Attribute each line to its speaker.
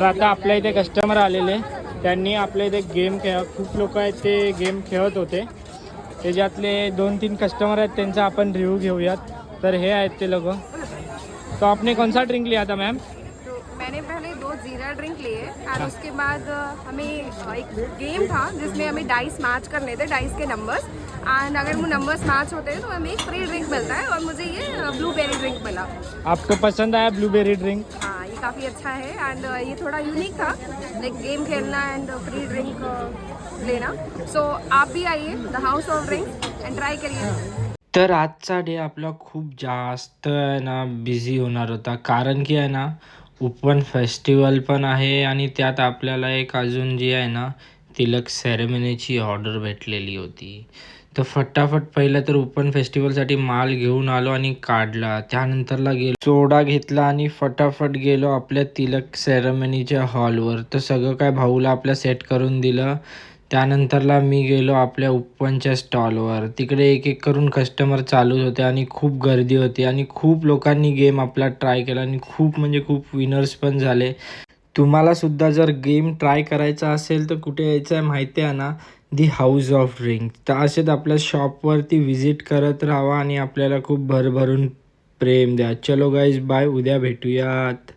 Speaker 1: तर आता आपल्या इथे कस्टमर आलेले, त्यांनी आपल्या इथे गेम खूप लोक आहेत ते गेम खेळत होते. त्याच्यातले 2-3 कस्टमर आहेत त्यांचा आपण रिव्ह्यू घेऊयात. तर हे आहेत ते लोक. तो आपने कौन सा ड्रिंक लिया था मैम?
Speaker 2: तो मैंने पहले 2 जीरा ड्रिंक लिए और उसके बाद हमें एक गेम था जिसमें हमें डाइस मैच करने थे, डाइस के नंबर्स। एंड अगर वो नंबर्स मैच होते हैं तो हमें एक फ्री ड्रिंक मिलता है और मुझे ये ब्लूबेरी ड्रिंक मिला।
Speaker 1: आपको पसंद आया ब्लूबेरी ड्रिंक?
Speaker 2: हाँ, ये काफ़ी अच्छा है एंड ये थोड़ा यूनिक था, लाइक गेम खेलना एंड फ्री ड्रिंक लेना। सो आप भी आइए the house of drinks end try करिए।
Speaker 1: तर आजचा डे आपला खूप जास्त आहे ना बिझी होणार होता, कारण की आहे ना ओपन फेस्टिवल पण आहे आणि त्यात आपल्याला एक अजून जी आहे ना तिलक सेरेमनीची ऑर्डर भेटलेली होती. तर फटाफट पहिलं तर ओपन फेस्टिवलसाठी माल घेऊन आलो आणि काढला. त्यानंतरला गेलो सोडा घेतला आणि फटाफट गेलो आपल्या तिलक सेरेमनीच्या हॉलवर. तर सगळं काय भाऊला आपल्या सेट करून दिलं. त्यानंतरला मी गेलो आपल्या ओपनच्या स्टॉलवर. तिकडे एक एक करून कस्टमर चालूच होते आणि खूप गर्दी होती आणि खूप लोकांनी गेम आपला ट्राय केला आणि खूप म्हणजे खूप विनर्स पण झाले. तुम्हाला सुद्धा जर गेम ट्राय करायचा असेल तर कुठे यायचं आहे माहिती आहे ना, दी हाऊस ऑफ ड्रिंक. तर असेच आपल्या शॉपवरती व्हिजिट करत राहा आणि आपल्याला खूप भरभरून प्रेम द्या. चलो गाईज बाय, उद्या भेटूयात.